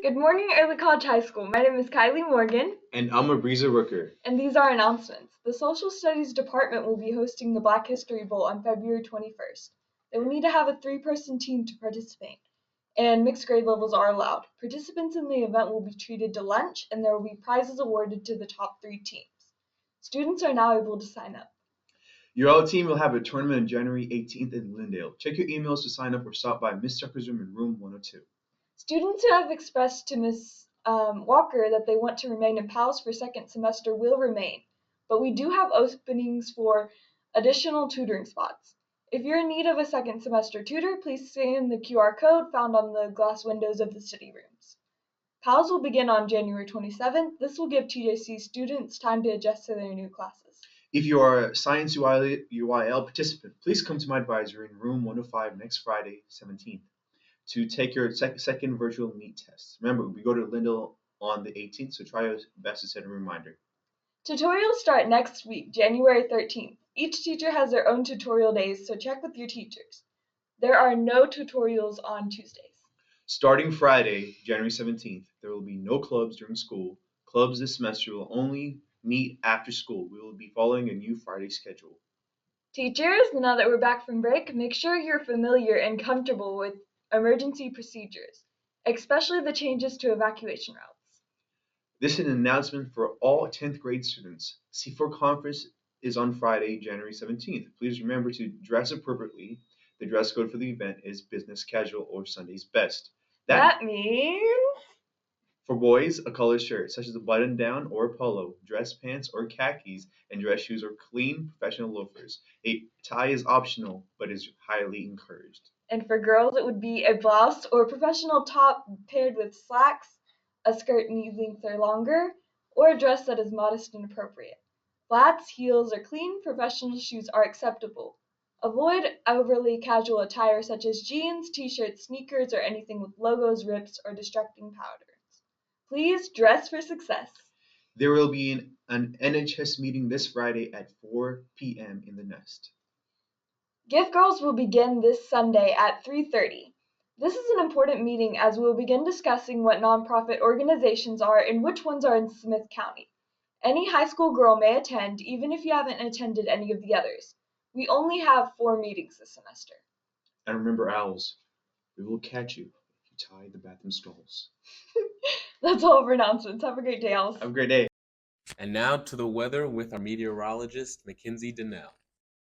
Good morning, Early College High School. My name is Kylie Morgan. And I'm Breeza Rooker. And these are announcements. The Social Studies Department will be hosting the Black History Bowl on February 21st. They will need to have a 3-person team to participate, and mixed grade levels are allowed. Participants in the event will be treated to lunch, and there will be prizes awarded to the top 3 teams. Students are now able to sign up. Your all team will have a tournament on January 18th in Lindale. Check your emails to sign up or stop by Miss Tucker's room in room 102. Students who have expressed to Ms. Walker that they want to remain in PALS for second semester will remain, but we do have openings for additional tutoring spots. If you're in need of a second semester tutor, please scan the QR code found on the glass windows of the study rooms. PALS will begin on January 27th. This will give TJC students time to adjust to their new classes. If you are a Science UIL participant, please come to my advisor in room 105 next Friday, 17th, to take your second virtual NEAT test. Remember, we go to Lindale on the 18th, so try your best to set a reminder. Tutorials start next week, January 13th. Each teacher has their own tutorial days, so check with your teachers. There are no tutorials on Tuesdays. Starting Friday, January 17th, there will be no clubs during school. Clubs this semester will only meet after school. We will be following a new Friday schedule. Teachers, now that we're back from break, make sure you're familiar and comfortable with emergency procedures, especially the changes to evacuation routes. This is an announcement for all 10th grade students. C4 conference is on Friday, January 17th. Please remember to dress appropriately. The dress code for the event is business casual or Sunday's best. That means for boys, a colored shirt, such as a button down or a polo, dress pants or khakis, and dress shoes or clean professional loafers. A tie is optional, but is highly encouraged. And for girls, it would be a blouse or professional top paired with slacks, a skirt knee length or longer, or a dress that is modest and appropriate. Flats, heels, or clean professional shoes are acceptable. Avoid overly casual attire such as jeans, t-shirts, sneakers, or anything with logos, rips, or distracting patterns. Please dress for success. There will be an NHS meeting this Friday at 4 p.m. in the Nest. Gift Girls will begin this Sunday at 3:30. This is an important meeting as we will begin discussing what nonprofit organizations are and which ones are in Smith County. Any high school girl may attend, even if you haven't attended any of the others. We only have 4 meetings this semester. And remember, owls, we will catch you if you tie the bathroom stalls. That's all for announcements. Have a great day, owls. Have a great day. And now to the weather with our meteorologist, Mackenzie Donnell.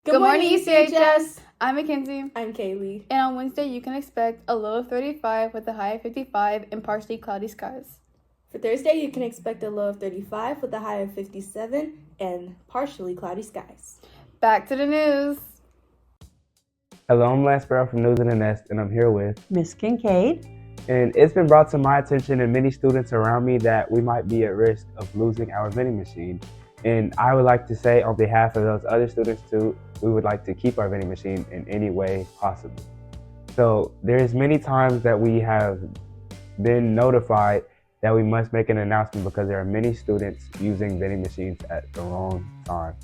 Good morning, ECHS. I'm Mackenzie. I'm Kaylee. And on Wednesday, you can expect a low of 35 with a high of 55 and partially cloudy skies. For Thursday, you can expect a low of 35 with a high of 57 and partially cloudy skies. Back to the news. Hello, I'm Lance Barrow from News in the Nest, and I'm here with Miss Kincaid. And it's been brought to my attention and many students around me that we might be at risk of losing our vending machine. And I would like to say on behalf of those other students too, we would like to keep our vending machine in any way possible. So there's many times that we have been notified that we must make an announcement because there are many students using vending machines at the wrong time.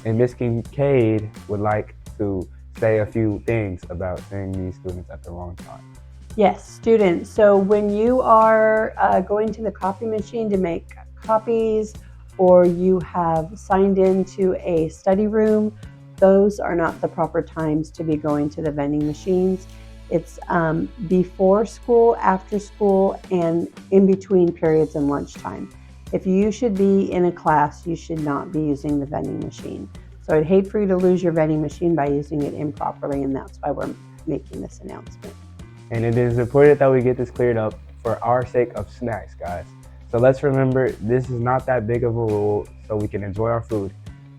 And Miss Kincaid would like to say a few things about seeing these students at the wrong time. Yes, students. So when you are going to the copy machine to make copies, or you have signed into a study room, those are not the proper times to be going to the vending machines. It's before school, after school, and in between periods and lunchtime. If you should be in a class, you should not be using the vending machine. So I'd hate for you to lose your vending machine by using it improperly, and that's why we're making this announcement. And it is important that we get this cleared up for our sake of snacks, guys. So let's remember, this is not that big of a rule, so we can enjoy our food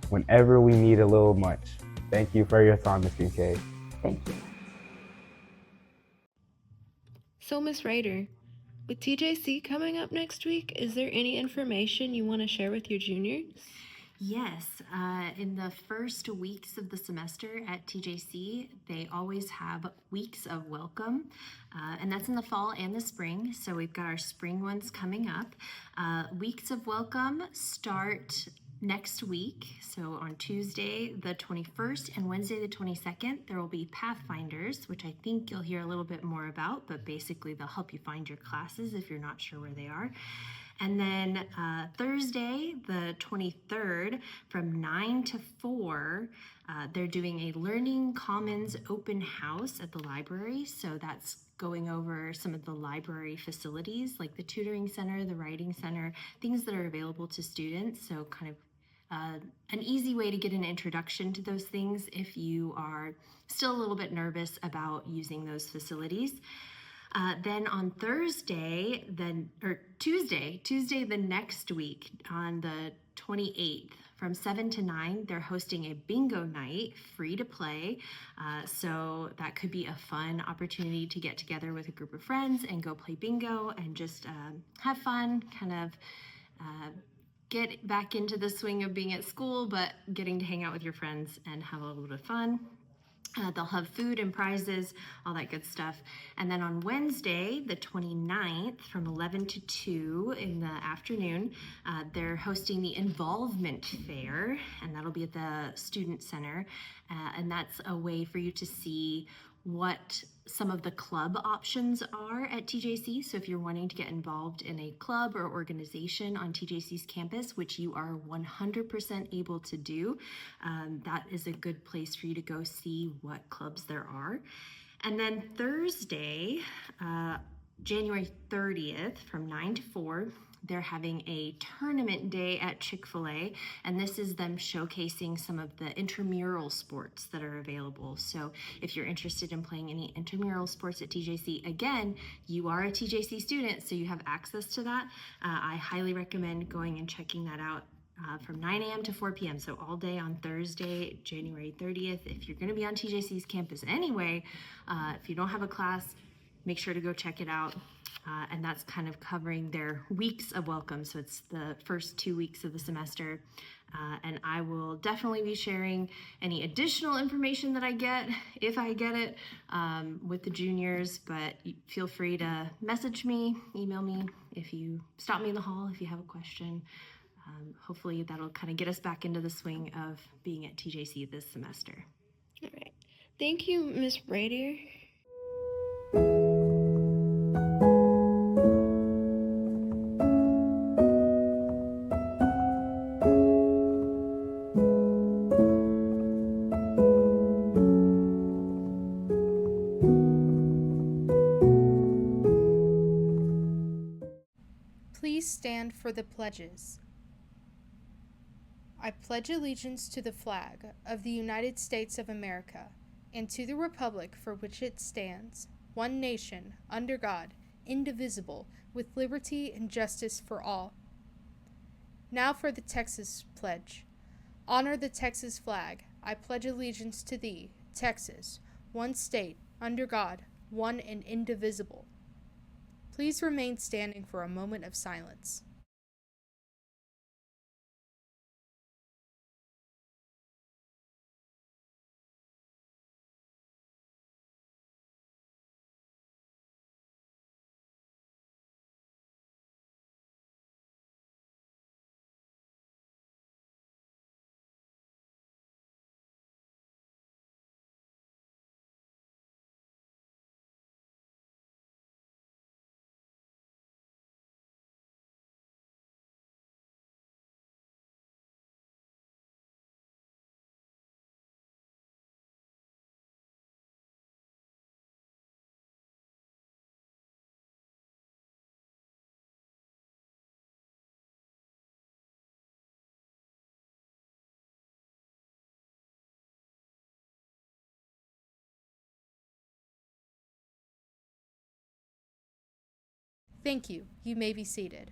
whenever we need a little munch. Thank you for your time, Ms. Kincaid. Thank you. So, Ms. Rader, with TJC coming up next week, is there any information you want to share with your juniors? Yes, in the first weeks of the semester at TJC, they always have weeks of welcome, and that's in the fall and the spring. So we've got our spring ones coming up. Weeks of welcome start Next week, so on Tuesday the 21st and Wednesday the 22nd, there will be Pathfinders, which I think you'll hear a little bit more about, but basically they'll help you find your classes if you're not sure where they are. And then Thursday the 23rd from 9 to 4, they're doing a Learning Commons open house at the library. So that's going over some of the library facilities like the tutoring center, the writing center, things that are available to students. So kind of an easy way to get an introduction to those things if you are still a little bit nervous about using those facilities. Then on Tuesday the next week, on the 28th, from 7 to 9, they're hosting a bingo night, free to play. So that could be a fun opportunity to get together with a group of friends and go play bingo and just have fun, kind of get back into the swing of being at school, but getting to hang out with your friends and have a little bit of fun. They'll have food and prizes, all that good stuff. And then on Wednesday, the 29th, from 11 to 2 in the afternoon, they're hosting the Involvement Fair, and that'll be at the Student Center. And that's a way for you to see what some of the club options are at TJC. So if you're wanting to get involved in a club or organization on TJC's campus, which you are 100% able to do, that is a good place for you to go see what clubs there are. And then Thursday, January 30th from 9 to 4, they're having a tournament day at Chick-fil-A, and this is them showcasing some of the intramural sports that are available. So if you're interested in playing any intramural sports at TJC, again, you are a TJC student, so you have access to that. I highly recommend going and checking that out from 9 a.m. to 4 p.m. So all day on Thursday, January 30th. If you're going to be on TJC's campus anyway, if you don't have a class, make sure to go check it out. And that's kind of covering their weeks of welcome. So it's the first 2 weeks of the semester. And I will definitely be sharing any additional information that I get, if I get it, with the juniors. But feel free to message me, email me, if you stop me in the hall, if you have a question. Hopefully that'll kind of get us back into the swing of being at TJC this semester. All right. Thank you, Miss Rader. Please stand for the pledges. I pledge allegiance to the flag of the United States of America and to the republic for which it stands, one nation, under God, indivisible, with liberty and justice for all. Now for the Texas pledge. Honor the Texas flag. I pledge allegiance to thee, Texas, one state, under God, one and indivisible. Please remain standing for a moment of silence. Thank you. You may be seated.